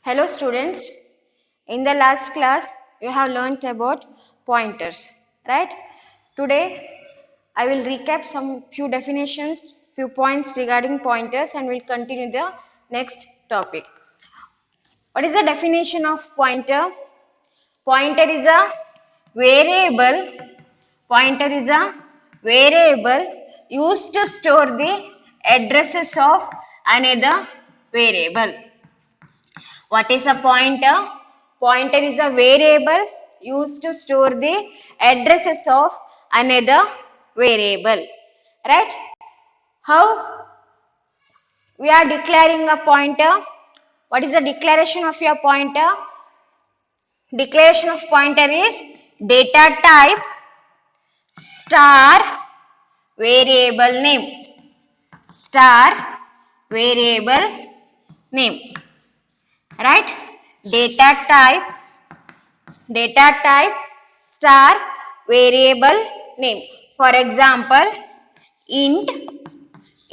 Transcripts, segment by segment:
Hello students, in the last class you have learnt about pointers, right? Today I will recap some few definitions, few points regarding pointers and will continue the next topic. What is the definition of pointer? Pointer is a variable, pointer is a variable used to store the addresses of another variable. What is a pointer? Pointer is a variable used to store the addresses of another variable. Right? How we are declaring a pointer? What is the declaration of your pointer? Declaration of pointer is data type star variable name. Star variable name. Right? Data type star variable name. For example, int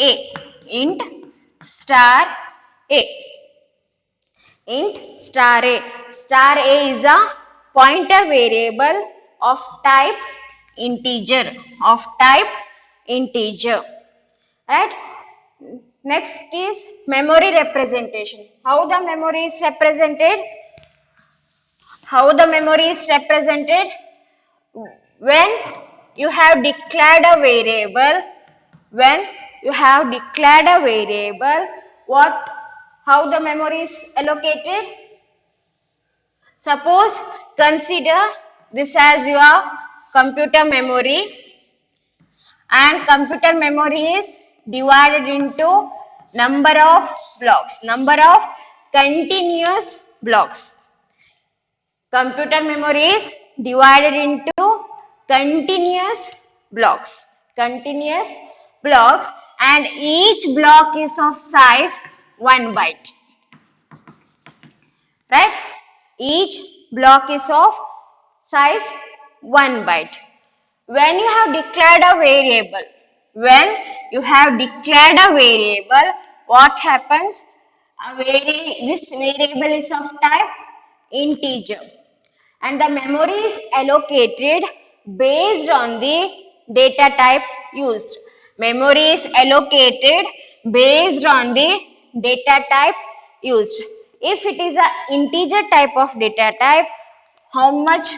a, int star a, int star a. Star a is a pointer variable of type integer, right? Next is memory representation. How the memory is represented? When you have declared a variable, how the memory is allocated? Suppose consider this as your computer memory, and computer memory is divided into number of continuous blocks. Computer memory is divided into continuous blocks, and each block is of size 1 byte. Right? Each block is of size 1 byte. When you have declared a variable, what happens? This variable is of type integer, and the memory is allocated based on the data type used. Memory is allocated based on the data type used. If it is an integer type of data type, how much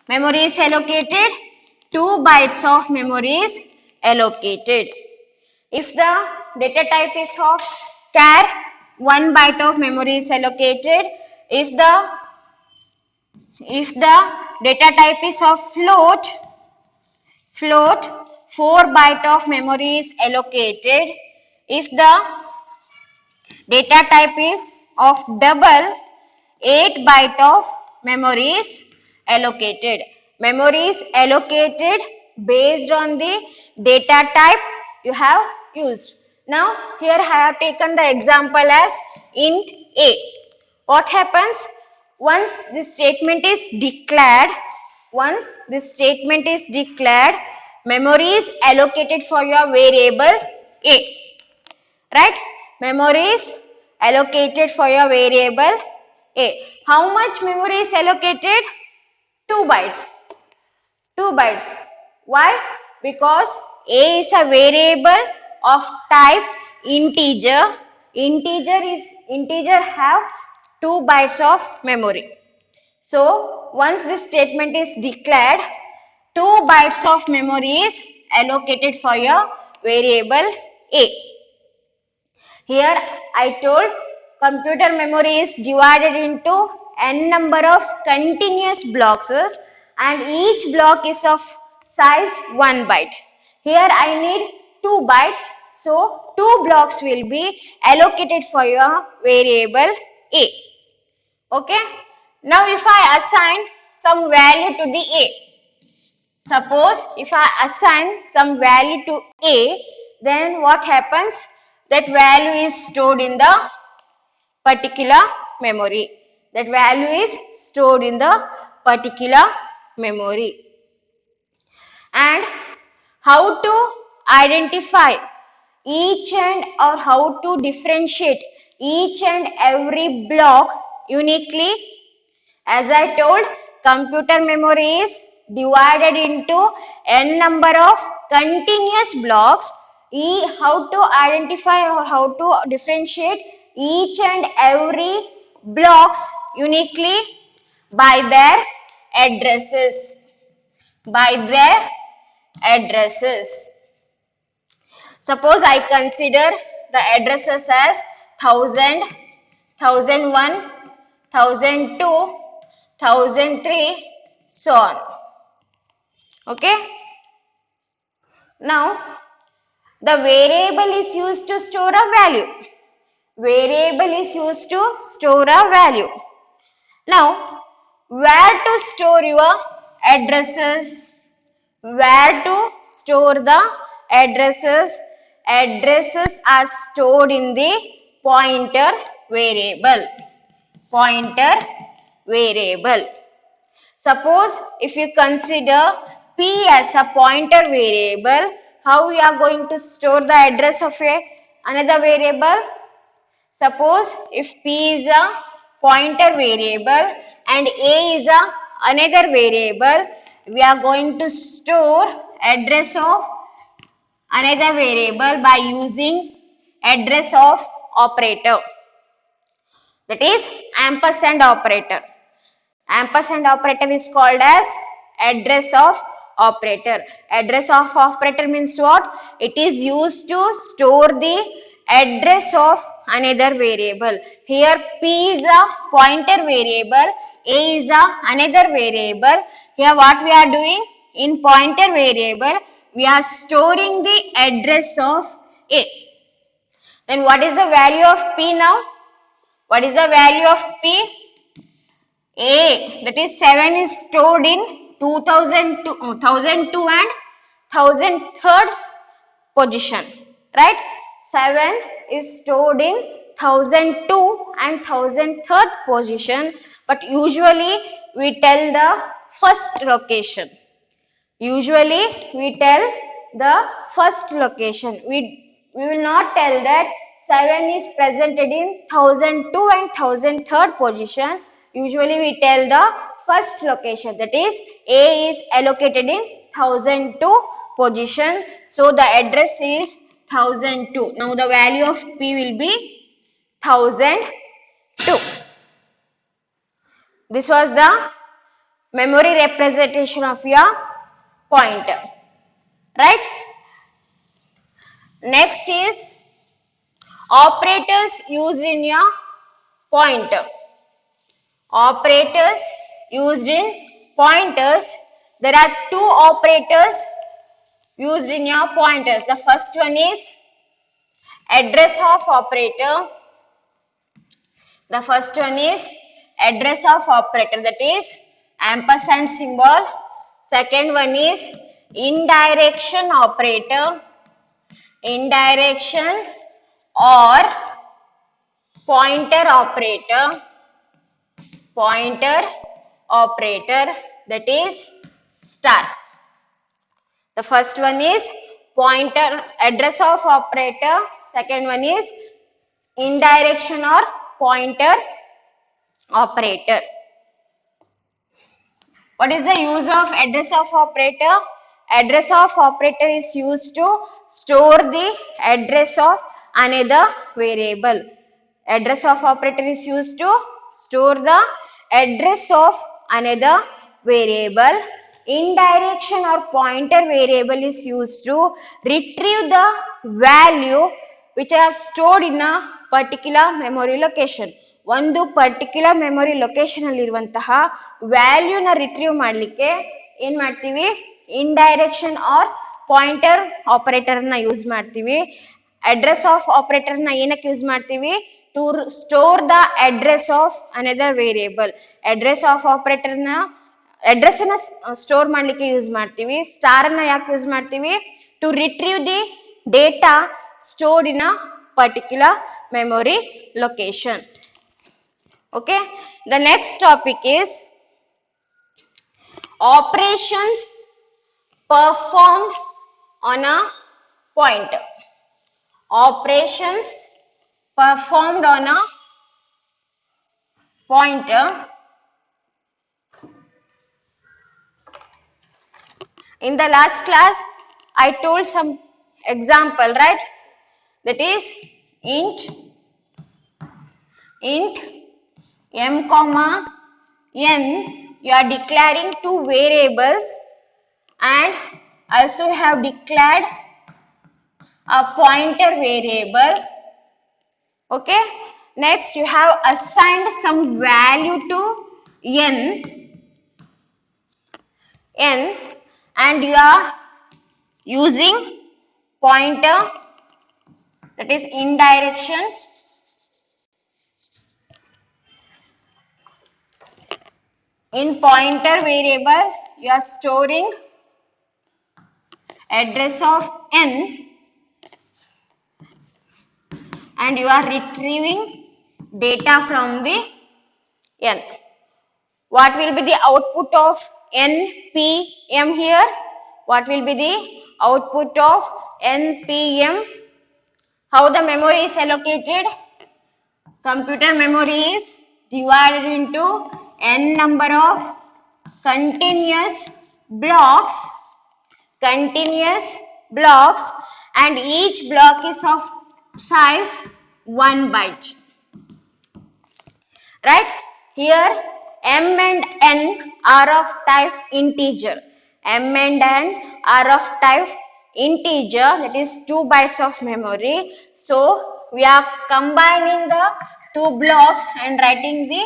memory is allocated? 2 bytes of memory is allocated. If the data type is of char, 1 byte of memory is allocated. If the data type is of float, 4 byte of memory is allocated. If the data type is of double, 8 byte of memory is allocated. Memory is allocated based on the data type you have used. Now here I have taken the example as int a. What happens? Once this statement is declared, memory is allocated for your variable a. Right? Memory is allocated for your variable a. How much memory is allocated? 2 bytes. Why? Because a is a variable of type integer. Integer have 2 bytes of memory. So once this statement is declared, 2 bytes of memory is allocated for your variable a. Here I told computer memory is divided into n number of continuous blocks, and each block is of size 1 byte. Here I need 2 bytes, so 2 blocks will be allocated for your variable a. Okay. Now if I assign some value to the a, suppose if I assign some value to a, then what happens? That value is stored in the particular memory. And how to identify how to differentiate each and every block uniquely. As I told, computer memory is divided into n number of continuous blocks. How to identify or how to differentiate each and every blocks uniquely? By their addresses. By their addresses. Suppose I consider the addresses as 1000, 1001, 1002, 1003, so on. Okay. Now, the variable is used to store a value. Variable is used to store a value. Now, where to store your addresses? Where to store the addresses? Addresses are stored in the pointer variable. Pointer variable. Suppose if you consider P as a pointer variable, how we are going to store the address of another variable? Suppose if P is a pointer variable and A is another variable, we are going to store address of another variable by using address of operator, that is ampersand operator. Ampersand operator is called as address of operator. Address of operator means what? It is used to store the address of another variable. Here P is a pointer variable, A is another variable. Here what we are doing? In pointer variable, we are storing the address of A. Then what is the value of P now? What is the value of P? A, that is 7 is stored in 1002 and 1003rd position, right? 7 is stored in 1002 and 1003rd position, but usually we tell the first location. Usually we tell the first location. We will not tell that 7 is presented in 1002 and 1003rd position. Usually we tell the first location, that is A is allocated in 1002 position. So the address is 1002. Now the value of P will be 1002. This was the memory representation of your pointer, right? Next is operators used in your pointer. Operators used in pointers. There are two operators used in your pointers. The first one is address of operator. The first one is address of operator, that is ampersand symbol. Second one is indirection operator. Indirection or pointer operator. Pointer operator, that is star. The first one is pointer address of operator. Second one is indirection or pointer operator. What is the use of address of operator? Address of operator is used to store the address of another variable. Address of operator is used to store the address of another variable. Indirection or pointer variable is used to retrieve the value which are stored in a particular memory location. ಒಂದು particular memory location ಅಲ್ಲಿ ಇರುವಂತಹ value ನ retrieve ಮಾಡಲಿಕ್ಕೆ ಏನ್ ಮಾಡ್ತೀವಿ? Indirection or pointer operator ನ use ಮಾಡ್ತೀವಿ. Address of operator ನ ಏನಕ್ಕೆ ಯೂಸ್ ಮಾಡ್ತೀವಿ? To store the address of another variable. Address of operator ನ ಅಡ್ರೆಸ್ ಅನ್ನ ಸ್ಟೋರ್ ಮಾಡ್ಲಿಕ್ಕೆ ಯೂಸ್ ಮಾಡ್ತೀವಿ. ಸ್ಟಾರ್ ಅನ್ನ ಯಾಕೆ ಯೂಸ್ ಮಾಡ್ತೀವಿ? To retrieve the data stored in a particular memory location. Okay, the next topic is operations performed on a pointer. Operations performed on a pointer. In the last class, I told some example, right? That is int m comma n. You are declaring two variables and also have declared a pointer variable. Okay. Next, you have assigned some value to n and you are using pointer, that is in direction. In pointer variable, you are storing address of n and you are retrieving data from the n. What will be the output of npm here? What will be the output of npm? How the memory is allocated? Computer memory is divided into n number of continuous blocks, and each block is of size 1 byte. Right? Here m and n are of type integer. M and n are of type integer, that is 2 bytes of memory. So we are combining the two blocks and writing the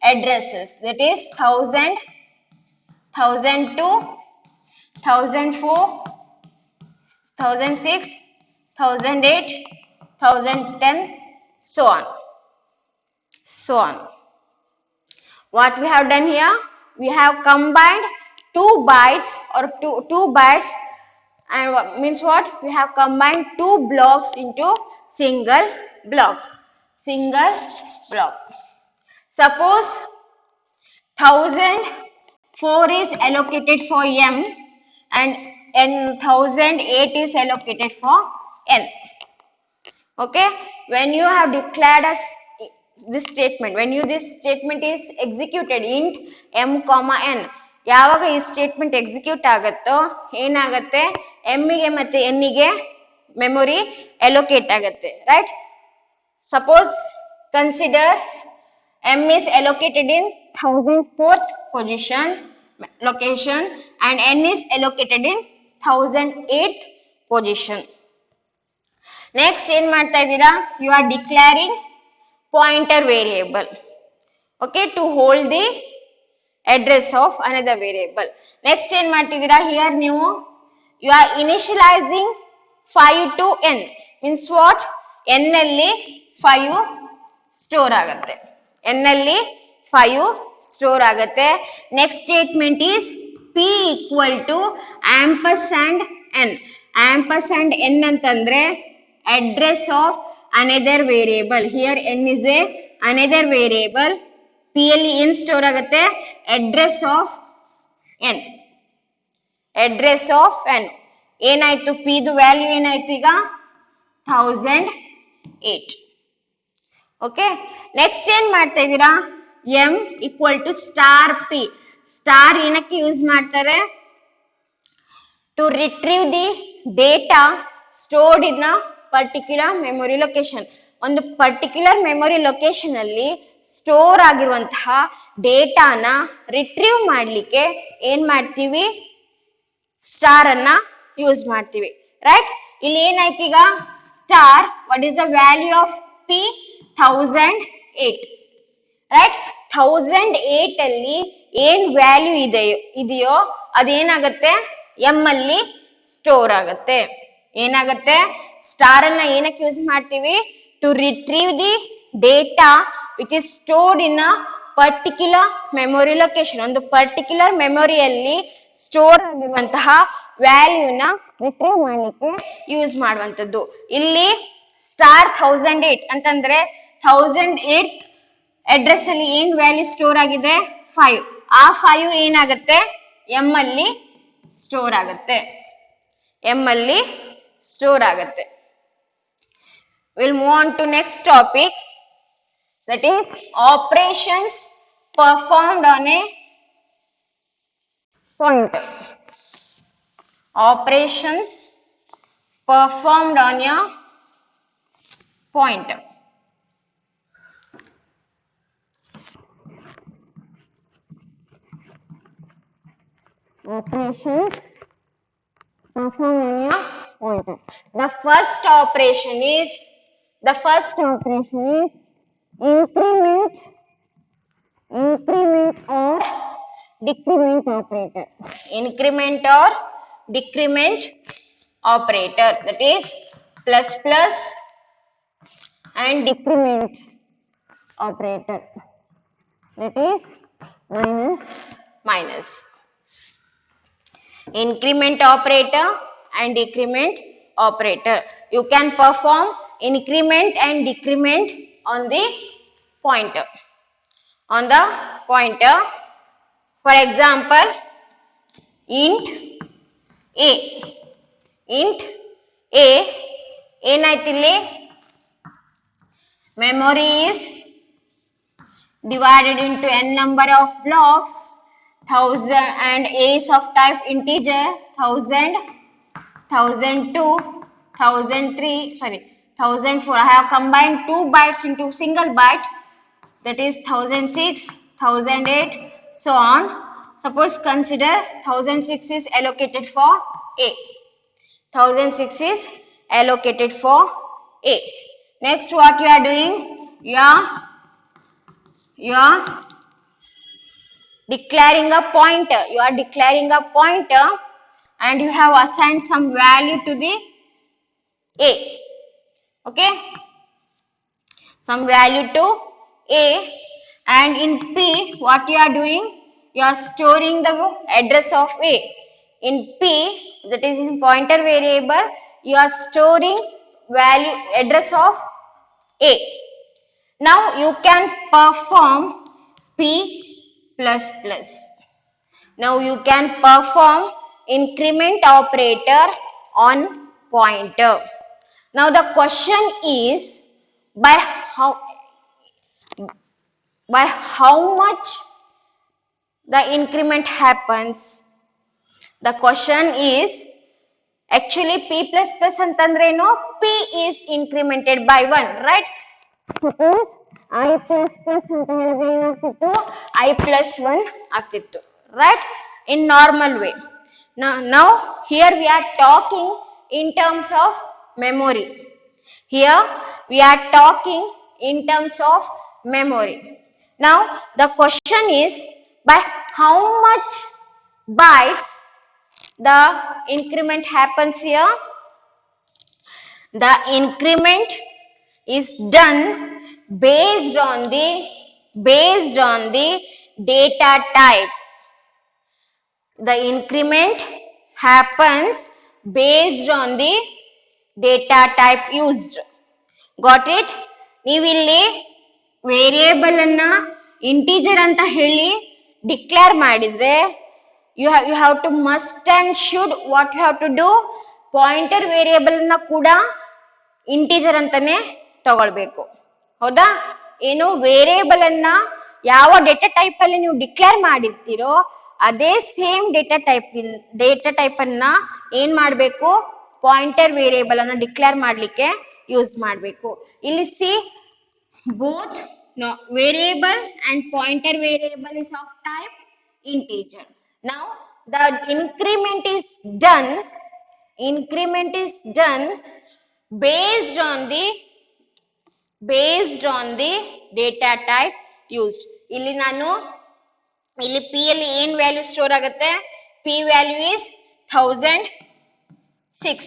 addresses, that is 1000, 1002, 1004, 1006, 1008, 1010, so on. What we have done here? We have combined 2 bytes or two bytes, and means what? We have combined 2 blocks into single block. Suppose 1004 is allocated for m and 1008 is allocated for n. Okay, when you have declared as this statement, this statement is executed int m comma n, ಯಾವಾಗ ಈ statement execute ಆಗುತ್ತೋ ಏನಾಗುತ್ತೆ, m ಗೆ ಮತ್ತೆ n ಗೆ memory allocate ಆಗುತ್ತೆ, right? Suppose consider m is allocated in 1004th location and n is allocated in 1008th position. Next ಏನು ಮಾಡ್ತಾ ಇದ್ದೀರಾ? You are declaring pointer variable, okay, to hold the address of another variable. Next ಏನು ಮಾಡ್ತಿದ್ದೀರಾ? Here ನೀವು you are initializing 5 to n, means what? n ಅಲ್ಲಿ 5 store ಆಗುತ್ತೆ. n ಅಲ್ಲಿ 5 store ಆಗುತ್ತೆ. Next statement is p equal to ampersand n. Ampersand n ಅಂತಂದ್ರೆ address of another variable. Here n is a another variable. p ಅಲ್ಲಿ ಏನ್ store ಆಗುತ್ತೆ? address of n. ಏನಾಯ್ತು? p ದು ವ್ಯಾಲ್ಯೂ ಏನಾಯ್ತು ಈಗ? 1008. ಓಕೆ, ನೆಕ್ಸ್ಟ್ ಏನ್ ಮಾಡ್ತಾ ಇದ್ದೀರಾ? m equal to star p. Star ಏನಕ್ಕೆ ಯೂಸ್ ಮಾಡ್ತಾರೆ? to retrieve the data stored in a particular memory location. ಒಂದು ಪರ್ಟಿಕ್ಯುಲರ್ ಮೆಮೊರಿ ಲೊಕೇಶನ್ ಅಲ್ಲಿ ಸ್ಟೋರ್ ಆಗಿರುವಂತಹ ಡೇಟಾನ ರಿಟ್ರೀವ್ ಮಾಡಲಿಕ್ಕೆ ಏನ್ ಮಾಡ್ತೀವಿ? ಸ್ಟಾರ್ ಅನ್ನ ಯೂಸ್ ಮಾಡ್ತೀವಿ, ರೈಟ್? ಇಲ್ಲಿ ಏನಾಯ್ತು ಈಗ? Star, what is the value of p? 1008, right? 1008 ಅಲ್ಲಿ ಏನ್ ವ್ಯಾಲ್ಯೂ ಇದೆಯೋ ಅದೇನಾಗತ್ತೆ? m ಅಲ್ಲಿ ಸ್ಟೋರ್ ಆಗತ್ತೆ. ಏನಾಗತ್ತೆ? ಸ್ಟಾರ್ ಅನ್ನ ಏನಕ್ಕೆ ಯೂಸ್ ಮಾಡ್ತೀವಿ? to retrieve the data which is stored in a particular memory location. ಒಂದು ಪರ್ಟಿಕ್ಯುಲರ್ ಮೆಮೊರಿಯಲ್ಲಿ ಸ್ಟೋರ್ ಆಗಿರುವಂತಹ ವ್ಯಾಲ್ಯೂನ ರಿಟ್ರೀವ್ ಮಾಡಲಿಕ್ಕೆ ಯೂಸ್ ಮಾಡುವಂಥದ್ದು. ಇಲ್ಲಿ ಸ್ಟಾರ್ 1008 ಅಂತಂದ್ರೆ 1008 ಅಡ್ರೆಸ್ ಅಲ್ಲಿ ಏನ್ ವ್ಯಾಲ್ಯೂ ಸ್ಟೋರ್ ಆಗಿದೆ? 5. ಆ 5 ಏನಾಗುತ್ತೆ? m ಅಲ್ಲಿ ಸ್ಟೋರ್ ಆಗುತ್ತೆ. We'll move on to next topic, that is operations performed on a pointer. Operations performed on a pointer. Operations performed on a pointer. The first operation is increment or decrement operator. Increment or decrement operator, that is plus plus and decrement operator, that is minus minus. Increment operator and decrement operator. You can perform increment and decrement on the pointer. On the pointer, for example, int a. Int a ಏನಾಯ್ತಿಲ್ಲಿ memory is divided into n number of blocks, 1000, and a is of type integer, 1000, 1002, 1003, sorry, 1004. I have combined 2 bytes into single byte, that is 1006, 1008, so on. Suppose consider 1006 is allocated for A. 1006 is allocated for A. Next, what you are doing? You are declaring a pointer. You are declaring a pointer and you have assigned some value to the A. Okay? Some value to A, and in P, what you are doing? You are storing the address of A. In P, that is in pointer variable, you are storing value address of A. Now you can perform P plus plus. Now you can perform increment operator on pointer. Now the question is, by how much the increment happens? The question is, actually P plus plus ಅಂತಂದ್ರೆ ಏನು? P is incremented by 1, right? Suppose I plus plus ಅಂತ ಹೇಳಿದ್ರೆ ಏನಾಗ್ತಿತ್ತು? I plus 1 ಆಗ್ತಿತ್ತು, right? In normal way. Now here we are talking in terms of memory. Here we are talking in terms of memory. Now the question is, by how much bytes the increment happens here? The increment is done based on the data type. The increment happens based on the data type used. Got it? ನೀವಿಲ್ಲಿ variable ಅನ್ನ integer ಅಂತ ಹೇಳಿ declare ಮಾಡಿದ್ರೆ, you have to must and should what you have to do, pointer variable ಅನ್ನ ಕೂಡ integer ಅಂತಾನೆ ತಗೊಳ್ಬೇಕು. ಹೌದಾ? ಏನು ವೇರಿಯೇಬಲ್ ಅನ್ನ ಯಾವ ಡೇಟಾ ಟೈಪ್ ಅಲ್ಲಿ ನೀವು ಡಿಕ್ಲೇರ್ ಮಾಡಿರ್ತೀರೋ ಅದೇ ಸೇಮ್ ಡೇಟಾ ಟೈಪ್ ಅನ್ನ ಏನ್ ಮಾಡಬೇಕು? ಪಾಯಿಂಟರ್ ವೇರಿಯೇಬಲ್ ಅನ್ನ ಡಿಕ್ಲೇರ್ ಮಾಡ್ಲಿಕ್ಕೆ ಯೂಸ್ ಮಾಡಬೇಕು. ಇಲ್ಲಿ C, both variable and pointer variable is of type integer. Now the increment is done based on the data type used. ಇಲ್ಲಿ P ಅಲ್ಲಿ ಏನ್ ವ್ಯಾಲ್ಯೂ ಸ್ಟೋರ್ ಆಗುತ್ತೆ? P value is 1006,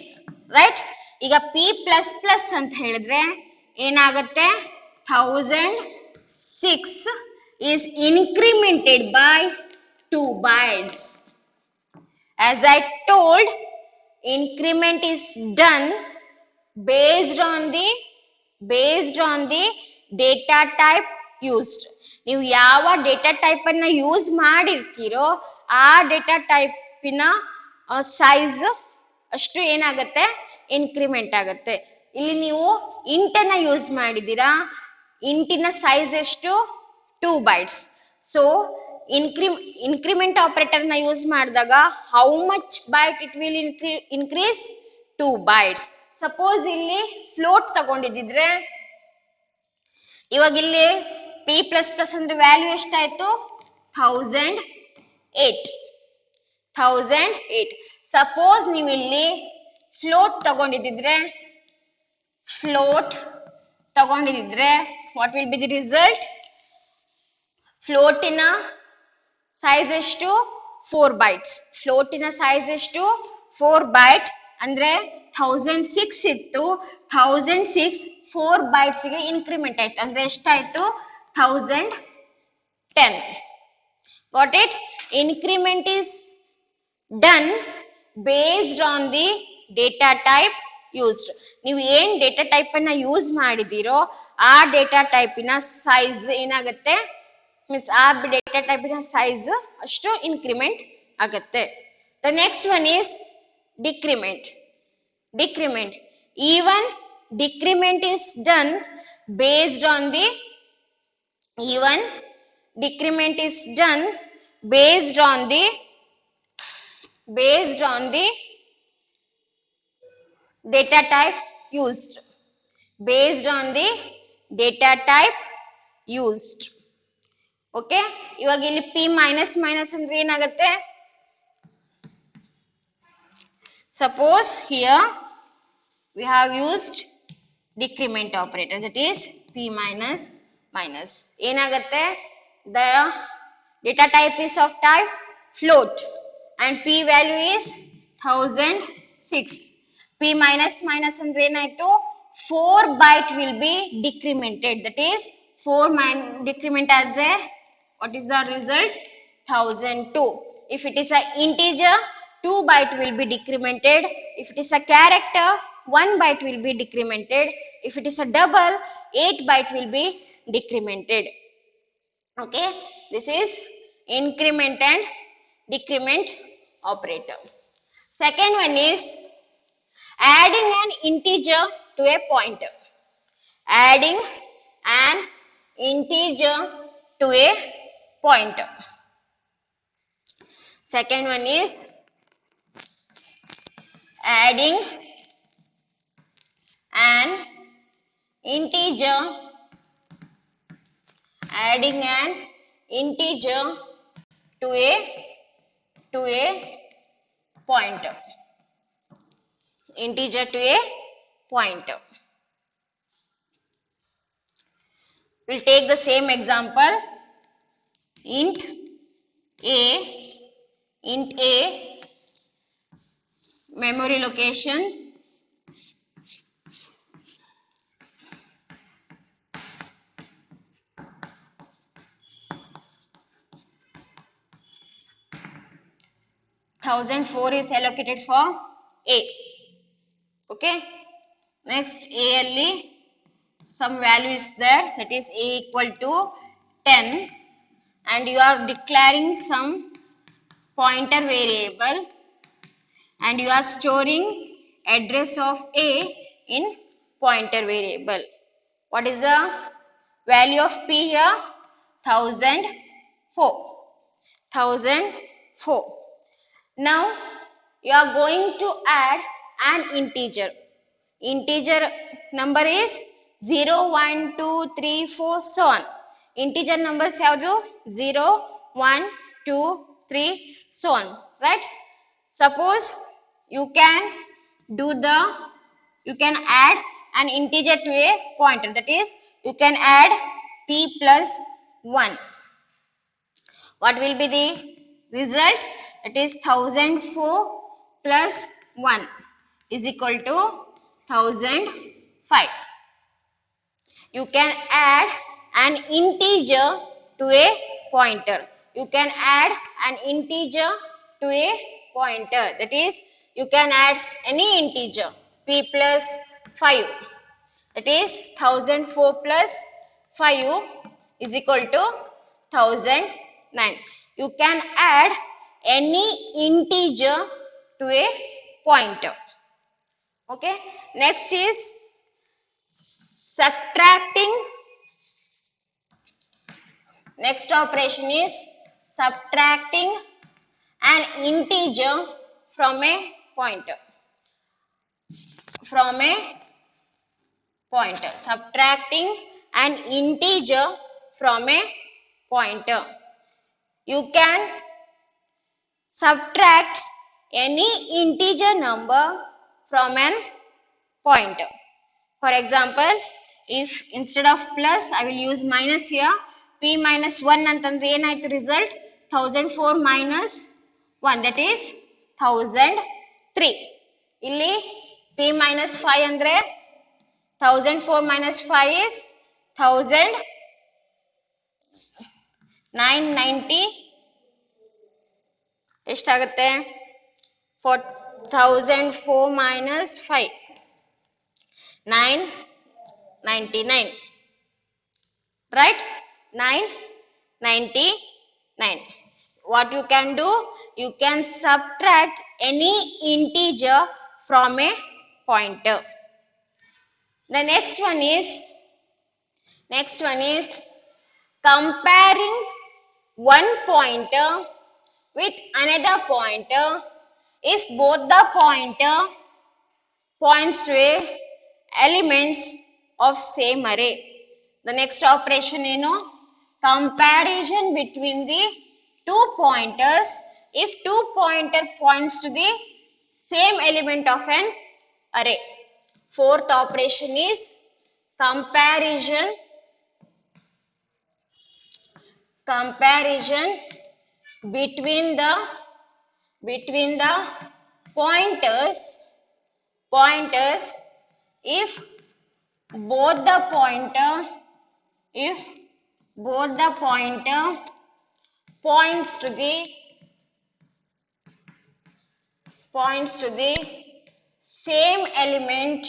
right? ಈಗ P plus plus ಅಂತ ಹೇಳಿದ್ರೆ ಏನಾಗುತ್ತೆ? 1006 is incremented by 2 bytes. As I told, increment is done based on the data type used. ನೀವು ಯಾವ ಡೇಟಾ ಟೈಪ್ ಅನ್ನ ಯೂಸ್ ಮಾಡಿರ್ತೀರೋ ಆ ಡೇಟಾ ಟೈಪಿನ ಸೈಜ್ ಅಷ್ಟು ಏನಾಗುತ್ತೆ? ಇನ್ಕ್ರಿಮೆಂಟ್ ಆಗುತ್ತೆ. ಇಲ್ಲಿ ನೀವು ಇಂಟನ್ನ ಯೂಸ್ ಮಾಡಿದ್ದೀರಾ. ಇಂಟಿನ ಸೈಜ್ ಎಷ್ಟು 2 bytes. ಸೊ increment operator ನ ಯೂಸ್ ಮಾಡಿದಾಗ how much byte it will increase 2 bytes. Suppose ಇಲ್ಲಿ ಫ್ಲೋಟ್ ತಗೊಂಡಿದ್ರೆ ಇವಾಗ ಇಲ್ಲಿ p ಪ್ಲಸ್ ಪ್ಲಸ್ ಅಂದ್ರೆ ವ್ಯಾಲ್ಯೂ ಎಷ್ಟಾಯ್ತು 1008. ಸಪೋಸ್ ನೀವು ಇಲ್ಲಿ ಫ್ಲೋಟ್ ತಗೊಂಡಿದ್ರೆ what will be the result? ಫ್ಲೋಟಿನ ಸೈಜ್ ಎಷ್ಟು 4 bytes. ಫ್ಲೋಟಿನ ಸೈಜ್ ಎಷ್ಟು 4 byte ಅಂದ್ರೆ 1006 ಇತ್ತು. 1006 4 bytes ಗೆ ಇನ್ಕ್ರಿಮೆಂಟ್ ಆಯ್ತು ಅಂದ್ರೆ ಎಷ್ಟಾಯ್ತು 1010. got it? Increment is done based on the data type used. ನೀವು ಏನ್ ಡೇಟಾ ಟೈಪ್ ಅನ್ನ ಯೂಸ್ ಮಾಡಿದಿರೋ ಆ ಡೇಟಾ ಟೈಪಿನ ಸೈಜ್ ಏನಾಗುತ್ತೆ ಮೀನ್ಸ್ ಆ ಡೇಟಾ ಟೈಪಿನ ಸೈಜ್ ಅಷ್ಟು ಇನ್ಕ್ರಿಮೆಂಟ್ ಆಗುತ್ತೆ. The next one is decrement. Even decrement is done based on the data type used. Okay, ಇವಾಗ ಇಲ್ಲಿ p minus ಅಂದ್ರೆ ಏನಾಗುತ್ತೆ suppose here we have used decrement operator, that is p minus ಏನಾಗುತ್ತೆ the data type is of type float and p value is 1006. p minus ಅಂದ್ರೆ ಏನಾಯ್ತು 4 byte will be decremented, that is 4 decrement ಆದ್ರೆ what is the result 1002. if it is a integer 2 byte will be decremented. If it is a character 1 byte will be decremented. If it is a double 8 byte will be decremented. Okay, this is increment and decrement operator. Second one is adding an integer to a pointer. Second one is adding an integer to a pointer. We'll take the same example. int a memory location 1004 is allocated for a. Okay, next a alli some value is there, that is a equal to 10, and you are declaring some pointer variable and you are storing address of a in pointer variable. What is the value of p here? 1004. Now you are going to add an integer. Integer number is 0, 1, 2, 3, 4, so on. Integer numbers ಯಾವುದು 0, 1, 2, 3, so on, right? Suppose you can add an integer to a pointer, that is you can add p plus 1. What will be the result? That is 1004 plus 1 is equal to 1005. You can add an integer to a pointer. That is you can add any integer p plus 5. That is 1004 plus 5 is equal to 1009. You can add any integer to a pointer. Okay, next is subtracting. Next operation is subtracting an integer from a pointer. Subtracting an integer from a pointer. You can subtract any integer number from an pointer. For example, if instead of plus I will use minus here, p minus 1 ಅಂತಂದ್ರೆ ಏನಾಯ್ತು result 1004 minus 1, that is 1003. ಇಲ್ಲಿ p minus 5 ಅಂದ್ರೆ 1004 minus 5 is 1990. ಎಷ್ಟಾಗುತ್ತೆ 1004 minus 5 999, right? 999. What you can do, you can subtract any integer from a pointer. The next one is comparing one pointer with another pointer if both the pointer points to a elements of same array. The next operation comparison between the two pointers if two pointer points to the same element of an array. Fourth operation is comparison between the pointers if both the pointer points to the same element,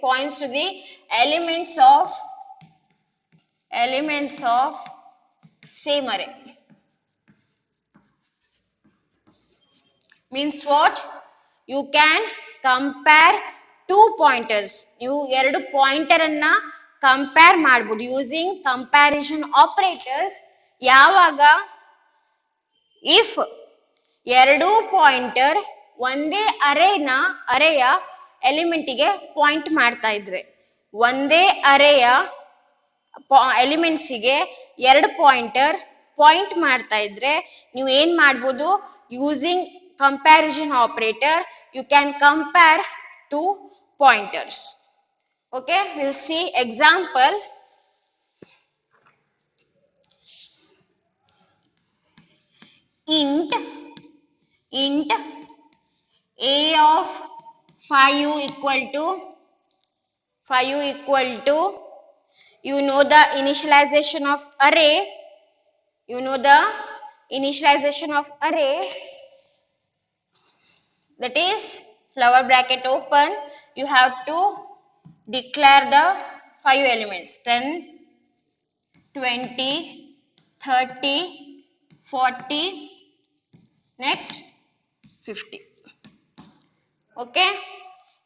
points to the elements of same array. Means what? You can compare two pointers. You ಎರಡು pointer ಅನ್ನ compare ಮಾಡಬಹುದು using comparison operators. ಯಾವಾಗ if ಎರಡು pointer ಒಂದೇ ಅರೇಯ ಎಲಿಮೆಂಟಿಗೆ point ಮಾಡ್ತಾ ಇದ್ರೆ, ಒಂದೇ ಅರೇಯ ಎಲಿಮೆಂಟ್ಸಿಗೆ ಎರಡು ಪಾಯಿಂಟರ್ ಪಾಯಿಂಟ್ ಮಾಡ್ತಾ ಇದ್ರೆ ನೀವು ಏನ್ ಮಾಡ್ಬೋದು, using comparison operator you can compare two pointers. Okay, we'll see example. int a of 5u equal to you know the initialization of array, that is flower bracket open, you have to declare the 5 elements 10 20 30 40 next 50. Okay,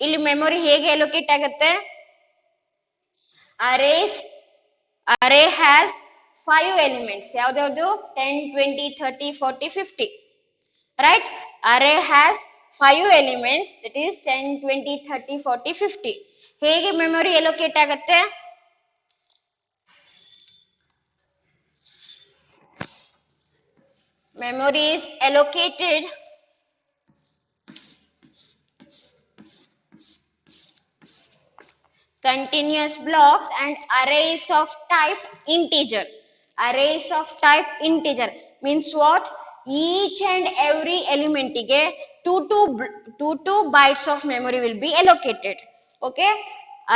ಇಲ್ಲಿ memory ಹೇಗೆ allocate ಆಗುತ್ತೆ, array has 5 elements. ಯಾವ್ದು 10 20 30 40 50, right? Array has 5 elements, that is 10 20 30 40 50. ಹೇಗೆ memory allocate ಆಗುತ್ತೆ, memory is allocated continuous blocks and arrays of type integer. Means what? Each and every element ಗೆ 2 bytes of memory will be allocated. Okay,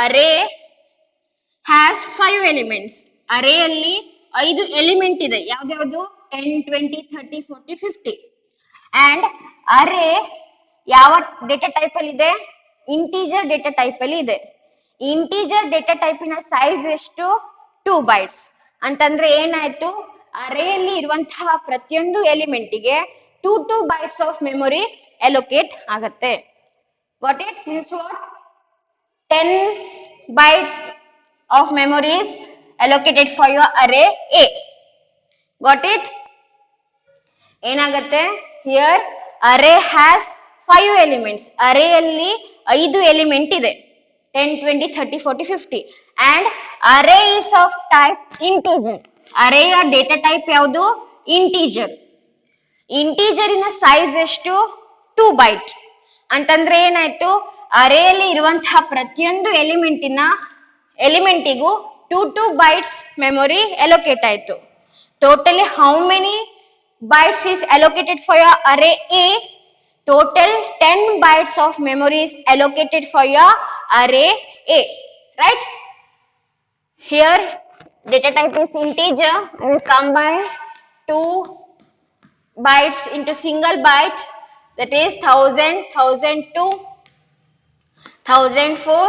array has 5 elements. array ಅಲ್ಲಿ 5 element ಇದೆ. ಯಾವ್ದು 10 20 30 40 50. and array ಯಾವ data type ಅಲ್ಲಿ ಇದೆ, integer data type ಅಲ್ಲಿ ಇದೆ. Integer data ಟೈಪಿನ ಸೈಜ್ ಎಷ್ಟು 2 bytes ಅಂತಂದ್ರೆ ಏನಾಯ್ತು, ಅರೇಯಲ್ಲಿ ಇರುವಂತಹ ಪ್ರತಿಯೊಂದು ಎಲಿಮೆಂಟಿಗೆ 2 bytes ಆಫ್ ಮೆಮೊರಿ ಅಲೋಕೇಟ್ ಆಗತ್ತೆ. Got it? Means what? 10 bytes of memory is allocated for your array A. Got it? ಏನಾಗುತ್ತೆ? Here array has 5 elements. Array ಅಲ್ಲಿ 5 element ಇದೆ. 10, 20, 30, 40, 50 and array is of type integer. Array ಯ data type ಯಾವುದು? Integer. Integer ಇನ size ಎಷ್ಟು? 2 byte. ಅಂತಂದ್ರೆ ಏನಾಯ್ತು? array ಅಲ್ಲಿ ಇರುವಂತಹ ಪ್ರತಿಯೊಂದು ಎಲಿಮೆಂಟಿಗೂ 2 bytes memory allocate ಆಯ್ತು. Totally how many bytes is allocated for your array A? Total 10 bytes of memory is allocated for your array A, right? Here data type is integer and combine 2 bytes into single byte, that is 1000, 1002, 1004,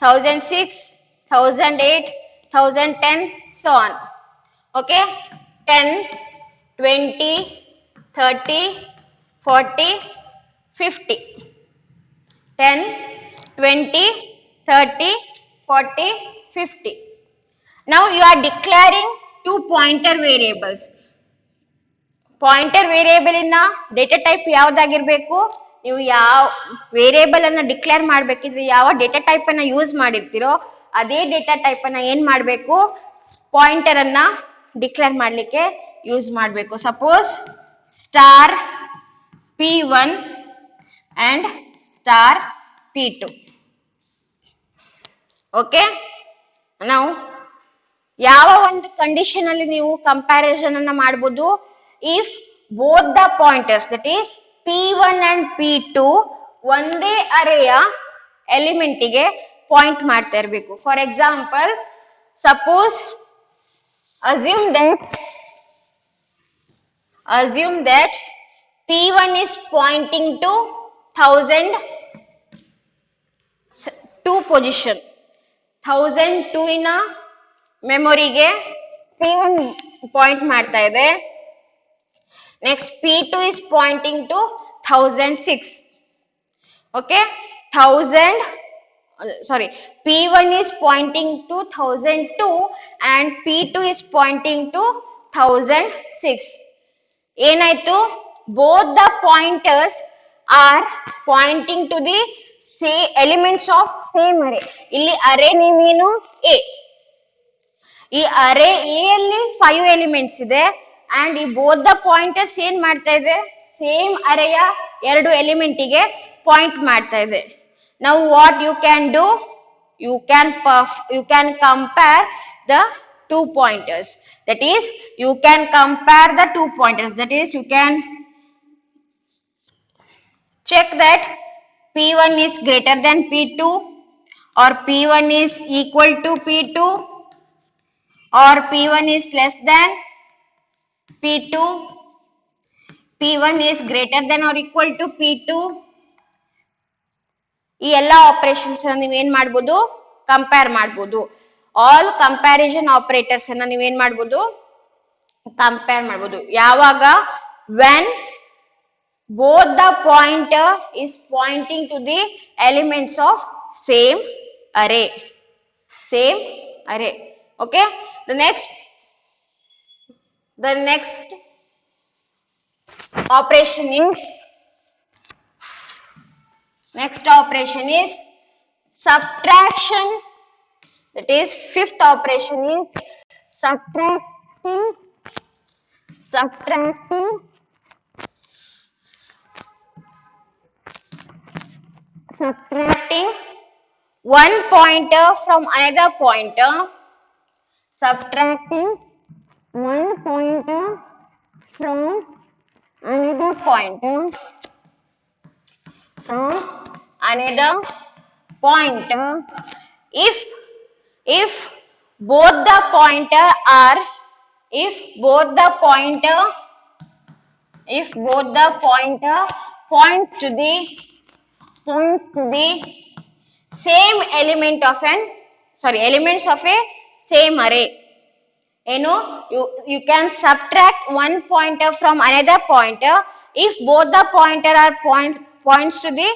1006, 1008, 1010, so on. Okay, 10, 20, 30, 40, 50. 10, 20, 30, 40, 50. Now you are declaring 2 pointer variables. Pointer variable ಇನ್ನ data type ಯಾವ್ದಾಗಿರ್ಬೇಕು? ನೀವು ಯಾವ variable ಅನ್ನ declare ಮಾಡಬೇಕಿದ್ರೆ ಯಾವ data type ಅನ್ನ use ಮಾಡಿರ್ತೀರೋ ಅದೇ data type ಅನ್ನ ಏನ್ ಮಾಡಬೇಕು? ಪಾಯಿಂಟರ್ ಅನ್ನ ಡಿಕ್ಲೇರ್ ಮಾಡಲಿಕ್ಕೆ ಯೂಸ್ ಮಾಡಬೇಕು. Suppose star P1 and star P2. Okay, now ಯಾವ ಒಂದು ಕಂಡೀಷನ್ ಅಲ್ಲಿ ನೀವು ಕಂಪ್ಯಾರಿಸನ್ ಅನ್ನ ಮಾಡಬಹುದು? If both the pointers, that is P1 and P2 ಒಂದೇ ಅರೇಯ ಎಲಿಮೆಂಟ್ ಗೆ ಪಾಯಿಂಟ್ ಮಾಡ್ತಾ ಇರಬೇಕು. For example, suppose assume that P1 is pointing to 1002 position. 1002 ಇನ ಮೆಮೊರಿಗೆ P1 ಪಾಯಿಂಟ್ ಮಾಡ್ತಾ ಇದೆ. Next P2 is pointing to 1006. Okay, P1 is pointing to 1002 and P2 is pointing to 1006. ಏನಾಯ್ತು? Both the pointers are pointing to the same elements of same array. ಇಲ್ಲಿ array name ಏನು? A. ಈ array A ಅಲ್ಲಿ 5 elements ಇದೆ and ಈ both the pointers ಏನ್ ಮಾಡ್ತಾ ಇದೆ? ಸೇಮ್ ಅರೇಯ 2 ಎಲಿಮೆಂಟಿಗೆ ಪಾಯಿಂಟ್ ಮಾಡ್ತಾ ಇದೆ. Now what you can do? You can compare the 2 pointers. That is, you can compare the 2 pointers. That is, you can check that P1 is greater than P2 or P1 is equal to P2 or P1 is less than P2, P1 is greater than or equal to P2. ಈ ಎಲ್ಲ operations ನೀವು ಏನ್ ಮಾಡಬಹುದು? Compare ಮಾಡಬಹುದು. All comparison operators ಅನ್ನ ನೀವು ಏನ್ ಮಾಡಬಹುದು? ಕಂಪೇರ್ ಮಾಡಬಹುದು. ಯಾವಾಗ? when both the pointer is pointing to the elements of same array. Okay, the next operation is subtraction. That is, fifth operation is subtracting one pointer from another pointer. Subtracting one pointer from another pointer. If both the pointer points to the same elements of a same array. You can subtract one pointer from another pointer if both the pointer are points to the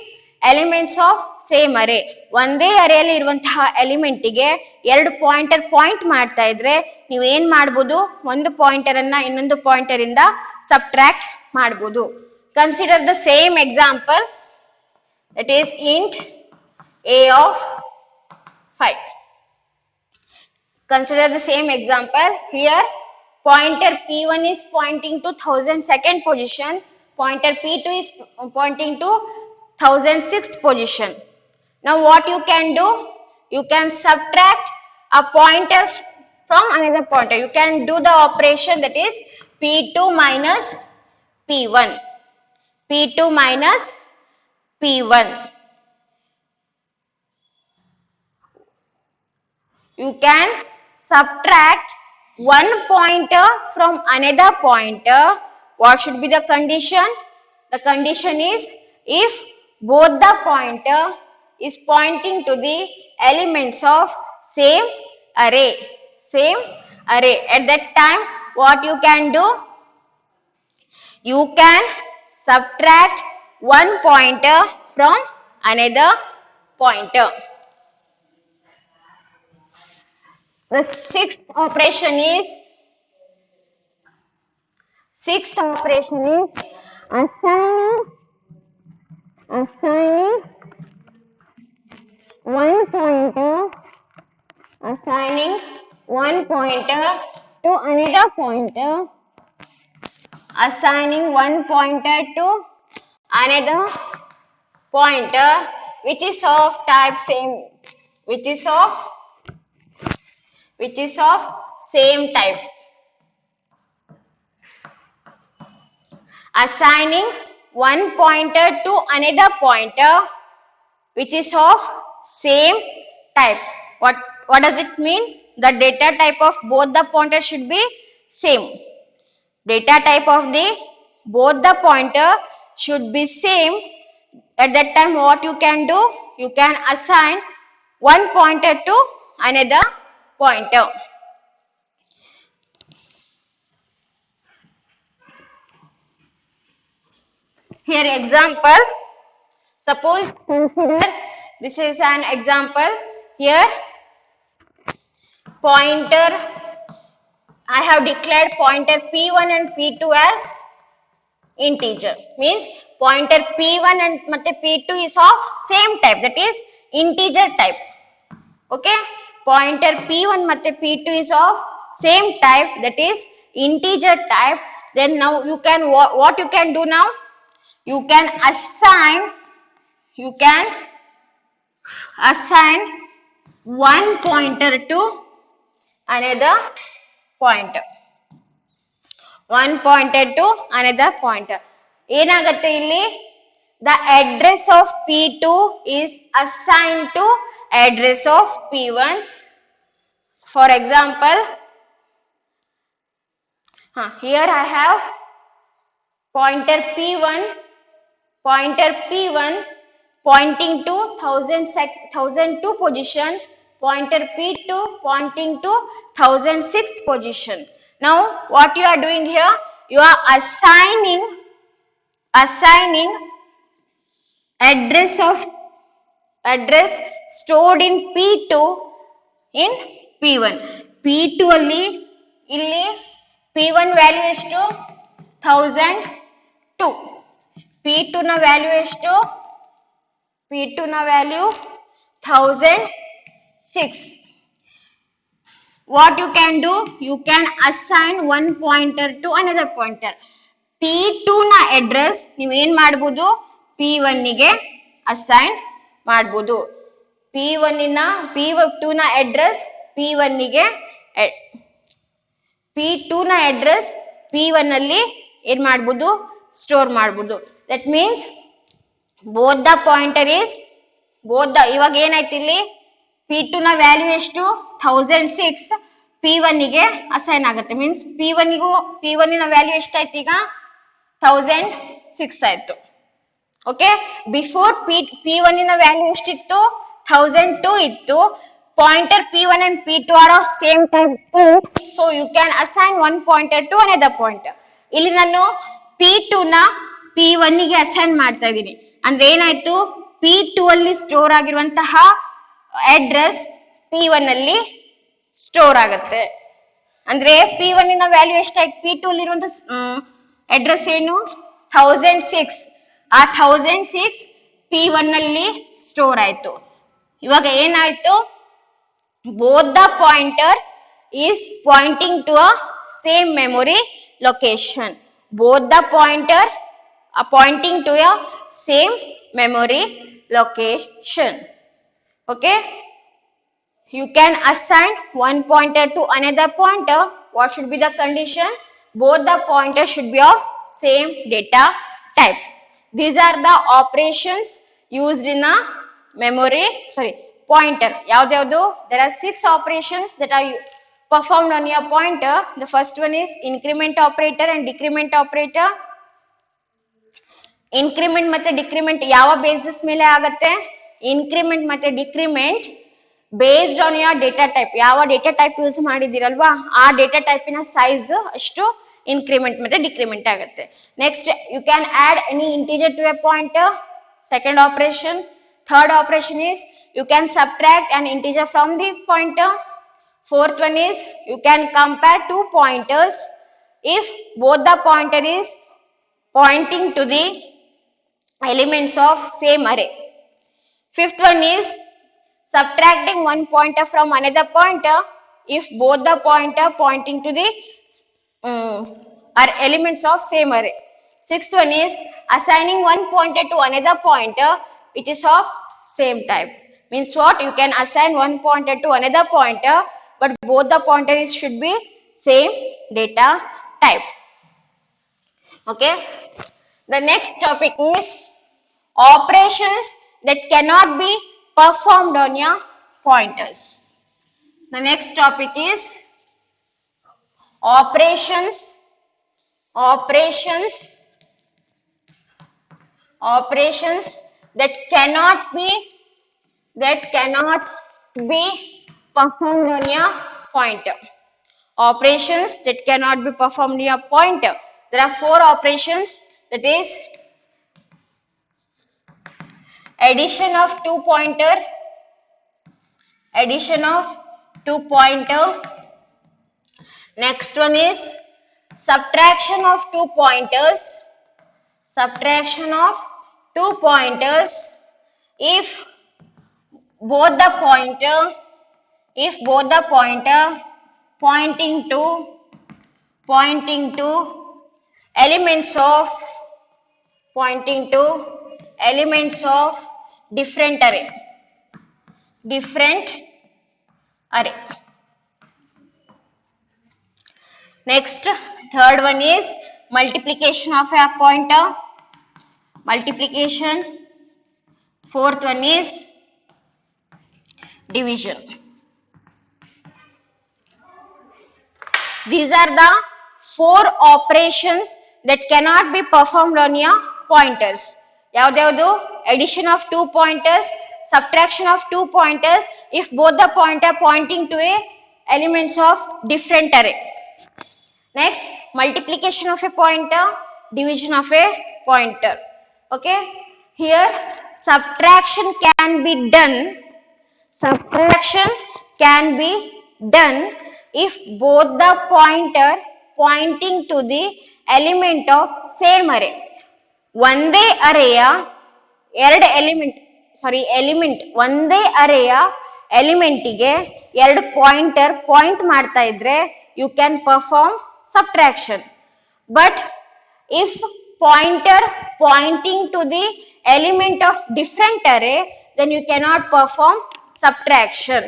elements of same array. ಒಂದೇ ಅರೇಲಿ ಇರುವಂತಹ ಎಲಿಮೆಂಟಿಗೆ ಎರಡು pointer point ಮಾಡ್ತಾ ಇದ್ರೆ ನೀವೇನ್ ಮಾಡ್ಬೋದು, ಒಂದು pointer ಅನ್ನ ಇನ್ನೊಂದು ಪಾಯಿಂಟರ್ ಇಂದ ಸಬ್ಟ್ರಾಕ್ಟ್ ಮಾಡ್ಬೋದು. Consider the same example, that is int a of 5. Consider the same example. Here pointer p1 is pointing to 1002nd position, pointer p2 is pointing to 1006th position. Now what you can do, you can subtract a pointer from another pointer. You can do the operation, that is p2 minus p1, p2 minus p1. You can subtract one pointer from another pointer. What should be the condition? The condition is if both the pointer is pointing to the elements of same array. At that time, what you can do? You can subtract one pointer from another pointer. The sixth operation is assigning one pointer to another pointer. Assigning one pointer to another pointer which is of type same, which is of same type. Assigning one pointer to another pointer which is of same type. What does it mean? The data type of both the pointers should be same. Data type of the both the pointer should be same. At that time, what you can do? You can assign one pointer to another pointer. Here example, suppose consider this is an example. Here pointer, I have declared pointer p1 and p2 as integer, means pointer p1 and matte p2 is of same type, that is integer type. Okay, pointer p1 matte p2 is of same type, that is integer type. Then now you can what you can do now? You can assign one pointer to another pointer. One pointer to another pointer. ಏನಾಗುತ್ತೆ ಇಲ್ಲಿ? The address of p2 is assigned to address of p1. For example, here I have pointer p1 pointing to 1002 position, pointer p2 pointing to 1006th position. Now what you are doing here? You are assigning address stored in p2 in p1. p2 ಅಲ್ಲಿ ಇಲ್ಲಿ p1 value ಎಷ್ಟು? 1002. p2 ನ value ಎಷ್ಟು? p2 ನ value 1006. What you can do? You can assign one pointer to another pointer. p2 ನ address ನೀವು ಏನ್ ಮಾಡಬಹುದು? p1 ಗೆ ಅಸೈನ್ ಮಾಡಬಹುದು. p2 ನ ಅಡ್ರೆಸ್ p1 ಗೆ p2 ನ ಅಡ್ರೆಸ್ p1 ಅಲ್ಲಿ ಏನ್ ಮಾಡಬಹುದು? ಸ್ಟೋರ್ ಮಾಡಬಹುದು. That means both the pointer is ಇವಾಗ ಏನಾಯ್ತು ಇಲ್ಲಿ? p2 ನ ವ್ಯಾಲ್ಯೂ ಎಷ್ಟು? 1006. p1 ಗೆ ಅಸೈನ್ ಆಗುತ್ತೆ. ಮೀನ್ಸ್ p1 ನ ವ್ಯಾಲ್ಯೂ ಎಷ್ಟಾಯ್ತು ಈಗ? 1006 ಆಯ್ತು. ಓಕೆ, ಬಿಫೋರ್ p1 ನ ವ್ಯಾಲ್ಯೂ ಎಷ್ಟಿತ್ತು? 1002 ಇತ್ತು. Pointer p1 and p2 are of same type, so you can assign one pointer to another pointer. ಇಲ್ಲಿ ನಾನು p2 ನ p1 ಗೆ ಅಸೈನ್ ಮಾಡ್ತಾ ಇದ್ದೀನಿ. ಅಂದ್ರೆ ಏನಾಯ್ತು? P2 ಅಲ್ಲಿ ಸ್ಟೋರ್ ಆಗಿರುವಂತಹ ಅಡ್ರೆಸ್ P1 ಅಲ್ಲಿ ಸ್ಟೋರ್ ಆಗುತ್ತೆ. ಅಂದ್ರೆ P1 ನ ವ್ಯಾಲ್ಯೂ ಎಷ್ಟಾಯ್ತು, P2 ಅಲ್ಲಿರುವಂತಹ ಅಡ್ರೆಸ್ ಏನು 1006. ಆ 1006 P1 ಅಲ್ಲಿ ಸ್ಟೋರ್ ಆಯ್ತು. ಇವಾಗ ಏನಾಯ್ತು, both the pointer is pointing to a same memory location. Both the pointer are pointing to a same memory location. Okay, you can assign one pointer to another pointer. What should be the condition? Both the pointers should be of same data type. These are the operations used in a memory pointer. Yavyadu? There are 6 operations that are performed on your pointer. The first one is increment operator and decrement operator. Increment ಮತ್ತೆ decrement ಯಾವ basis ಮೇಲೆ ಆಗುತ್ತೆ? Increment ಮತ್ತೆ decrement based on your data type. ಯಾವ data type use ಮಾಡಿದಿರಲ್ವಾ ಆ data type ನ size ಅಷ್ಟು increment ಮತ್ತೆ decrement ಆಗುತ್ತೆ. Next, you can add any integer to a pointer. Second operation. Third operation is you can subtract an integer from the pointer. Fourth one is you can compare two pointers if both the pointer is pointing to the elements of same array. Fifth one is subtracting one pointer from another pointer if both the pointer pointing to the are elements of same array. Sixth one is assigning one pointer to another pointer which is of same type. Means what? You can assign one pointer to another pointer, but both the pointers should be same data type. Okay. The next topic is operations that cannot be performed on your pointers. The next topic is operations that cannot be performed on your pointer. Operations that cannot be performed on your pointer. There are 4 operations, that is addition of two pointer, next one is subtraction of two pointers, if both the pointer pointing to elements of different array. Next, third one is multiplication of a pointer, fourth one is division. These are the 4 operations that cannot be performed on your pointers. Yavyadu? Addition of two pointers, subtraction of two pointers if both the pointer pointing to a elements of different array. Next, multiplication of a pointer, division of a pointer. Okay, here subtraction can be done if both the pointer pointing to the element of same array. ಒಂದೇ ಅರೇಯ ಒಂದೇ ಅರೇಯ ಎಲಿಮೆಂಟಿಗೆ ಎರಡು pointer point ಮಾಡ್ತಾ ಇದ್ರೆ you can perform subtraction. But if pointer pointing to the element of different array, then you cannot perform subtraction.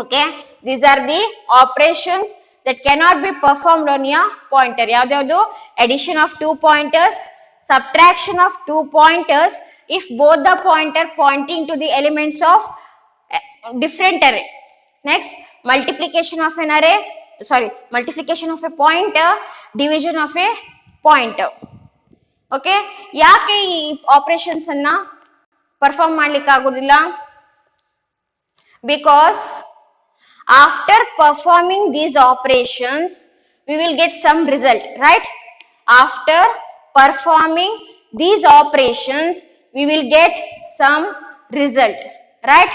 Okay, these are the operations that cannot be performed on your pointer. Yavyadu? Addition of two pointers, subtraction of two pointers if both the pointer pointing to the elements of different array. Next, multiplication of a pointer, division of a pointer. Okay, ಯಾಕೆ ಈ operations ಅನ್ನ perform ಮಾಡ್ಲಿಕ್ಕೆ ಆಗೋದಿಲ್ಲ? Because after performing these operations we will get some result, right? After performing these operations we will get some result, right?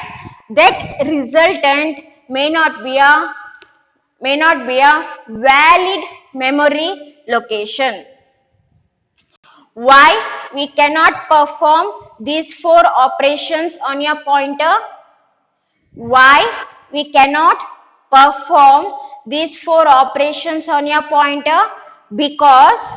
That resultant may not be a valid memory location. Why we cannot perform these four operations on your pointer? Why we cannot perform these four operations on your pointer? Because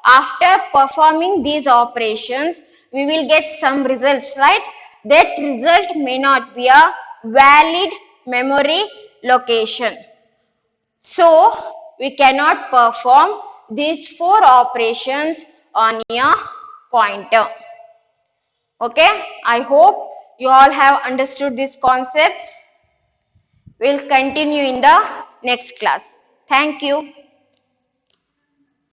after performing these operations we will get some results, right? That result may not be a valid memory location. So we cannot perform these four operations on your pointer. Okay, I hope you all have understood these concepts. We'll continue in the next class. Thank you.